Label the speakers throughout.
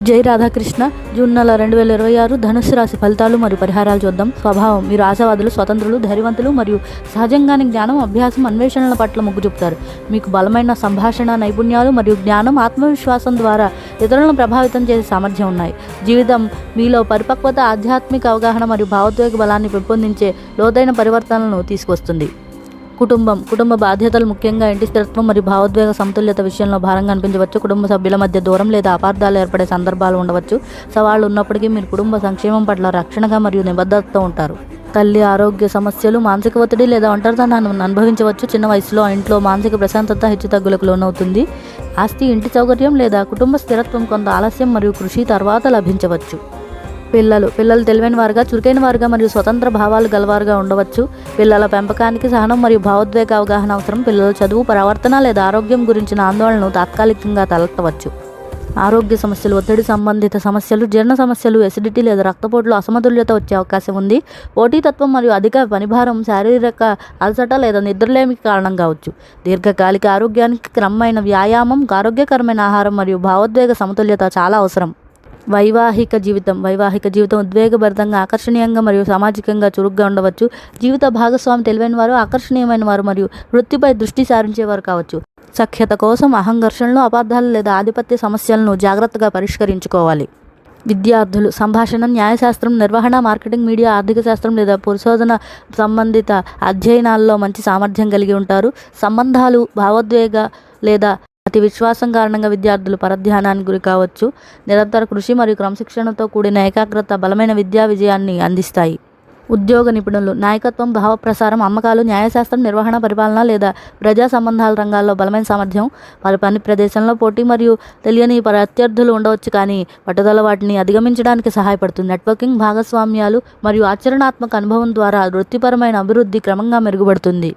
Speaker 1: జై రాధాకృష్ణ. జూన్ నెల 2026 ధనుస్సు రాశి ఫలితాలు మరియు పరిహారాలు చూద్దాం. స్వభావం: మీరు ఆశావాదులు, స్వతంత్రులు, ధైర్యవంతులు మరియు సహజంగానే జ్ఞానం, అభ్యాసం, అన్వేషణల పట్ల మొగ్గు చూపుతారు. మీకు బలమైన సంభాషణ నైపుణ్యాలు మరియు జ్ఞానం, ఆత్మవిశ్వాసం ద్వారా ఇతరులను ప్రభావితం చేసే సామర్థ్యం ఉన్నాయి. జీవితం మీలో పరిపక్వత, ఆధ్యాత్మిక అవగాహన మరియు భావోద్వేగ బలాన్ని పెంపొందించే లోతైన పరివర్తనలను తీసుకొస్తుంది. కుటుంబ బాధ్యతలు, ముఖ్యంగా ఇంటి స్థిరత్వం మరియు భావోద్వేగ సమతుల్యత విషయంలో భారంగా అనిపించవచ్చు. కుటుంబ సభ్యుల మధ్య దూరం లేదా అపార్థాలు ఏర్పడే సందర్భాలు ఉండవచ్చు. సవాళ్లు ఉన్నప్పటికీ మీరు కుటుంబ సంక్షేమం పట్ల రక్షణగా మరియు నిబద్ధతతో ఉంటారు. తల్లి ఆరోగ్య సమస్యలు, మానసిక ఒత్తిడి లేదా ఒంటరితనాన్ని అనుభవించవచ్చు. చిన్న వయసులో ఇంట్లో మానసిక ప్రశాంతత హెచ్చుతగ్గులకు లోనవుతుంది. ఆస్తి, ఇంటి సౌకర్యం లేదా కుటుంబ స్థిరత్వం కొంత ఆలస్యం మరియు కృషి తర్వాత లభించవచ్చు. పిల్లలు తెలివైన వారుగా, చురుకైన వారుగా మరియు స్వతంత్ర భావాలు గలవారుగా ఉండవచ్చు. పిల్లల పెంపకానికి సహనం మరియు భావోద్వేగ అవగాహన అవసరం. పిల్లల చదువు, ప్రవర్తన లేదా ఆరోగ్యం గురించిన ఆందోళనలు తాత్కాలికంగా తలెత్తవచ్చు. ఆరోగ్య సమస్యలు: ఒత్తిడి సంబంధిత సమస్యలు, జీర్ణ సమస్యలు, ఎసిడిటీ లేదా రక్తపోటులో అసమతుల్యత వచ్చే అవకాశం ఉంది. పోటీతత్వం మరియు అధిక పనిభారం శారీరక అలసట లేదా నిద్రలేమికి కారణం కావచ్చు. దీర్ఘకాలిక ఆరోగ్యానికి క్రమమైన వ్యాయామం, ఆరోగ్యకరమైన ఆహారం మరియు భావోద్వేగ సమతుల్యత చాలా అవసరం. వైవాహిక జీవితం ఉద్వేగభరితంగా, ఆకర్షణీయంగా మరియు సామాజికంగా చురుగ్గా ఉండవచ్చు. జీవిత భాగస్వామి తెలివైన వారు, ఆకర్షణీయమైన వారు మరియు వృత్తిపై దృష్టి సారించేవారు కావచ్చు. సఖ్యత కోసం అహంఘర్షణలు, అపార్థాలు లేదా ఆధిపత్య సమస్యలను జాగ్రత్తగా పరిష్కరించుకోవాలి. విద్యార్థులు సంభాషణ, న్యాయశాస్త్రం, నిర్వహణ, మార్కెటింగ్, మీడియా, ఆర్థిక శాస్త్రం లేదా పరిశోధన సంబంధిత అధ్యయనాల్లో మంచి సామర్థ్యం కలిగి ఉంటారు. సంబంధాలు, భావోద్వేగ లేదా అతి విశ్వాసం కారణంగా విద్యార్థులు పరధ్యానానికి గురి కావచ్చు. నిరంతర కృషి మరియు క్రమశిక్షణతో కూడిన ఏకాగ్రత బలమైన విద్యా విజయాన్ని అందిస్తాయి. ఉద్యోగ నిపుణులు నాయకత్వం, భావ ప్రసారం, అమ్మకాలు, న్యాయశాస్త్రం, నిర్వహణ, పరిపాలన లేదా ప్రజా సంబంధాల రంగాల్లో బలమైన సామర్థ్యం. వారి పని ప్రదేశంలో పోటీ మరియు తెలియని ప్రత్యర్థులు ఉండవచ్చు, కానీ పట్టుదల వాటిని అధిగమించడానికి సహాయపడుతుంది. నెట్వర్కింగ్, భాగస్వామ్యాలు మరియు ఆచరణాత్మక అనుభవం ద్వారా వృత్తిపరమైన అభివృద్ధి క్రమంగా మెరుగుపడుతుంది.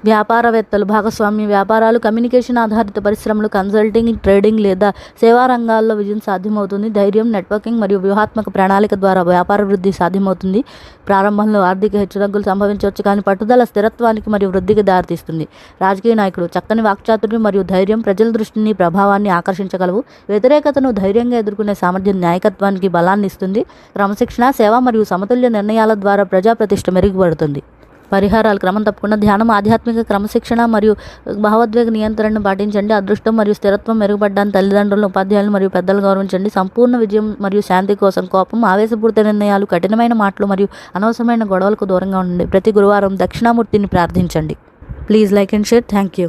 Speaker 1: వ్యాపారవేత్తలు భాగస్వామ్య వ్యాపారాలు, కమ్యూనికేషన్ ఆధారిత పరిశ్రమలు, కన్సల్టింగ్, ట్రేడింగ్ లేదా సేవా రంగాల్లో విజయం సాధ్యమవుతుంది. ధైర్యం, నెట్వర్కింగ్ మరియు వ్యూహాత్మక ప్రణాళిక ద్వారా వ్యాపార వృద్ధి సాధ్యమవుతుంది. ప్రారంభంలో ఆర్థిక హెచ్చుతగ్గులు సంభవించవచ్చు, కానీ పట్టుదల స్థిరత్వానికి మరియు వృద్ధికి దారితీస్తుంది. రాజకీయ నాయకులు చక్కని వాక్చాతుర్యం మరియు ధైర్యం ప్రజల దృష్టిని, ప్రభావాన్ని ఆకర్షించగలవు. వ్యతిరేకతను ధైర్యంగా ఎదుర్కొనే సామర్థ్యం నాయకత్వానికి బలాన్ని ఇస్తుంది. క్రమశిక్షణ, సేవ మరియు సమతుల్య నిర్ణయాల ద్వారా ప్రజాప్రతిష్ఠ మెరుగుపడుతుంది. పరిహారాలు: క్రమం తప్పకుండా ధ్యానం, ఆధ్యాత్మిక క్రమశిక్షణ మరియు భావోద్వేగ నియంత్రణను పాటించండి. అదృష్టం మరియు స్థిరత్వం మెరుగుపడడానికి తల్లిదండ్రులను, ఉపాధ్యాయులను మరియు పెద్దలు గౌరవించండి. సంపూర్ణ విజయం మరియు శాంతి కోసం కోపం, ఆవేశపూరిత నిర్ణయాలు, కఠినమైన మాటలు మరియు అనవసరమైన గొడవలకు దూరంగా ఉండండి. ప్రతి గురువారం దక్షిణామూర్తిని ప్రార్థించండి. Please like and share. Thank you.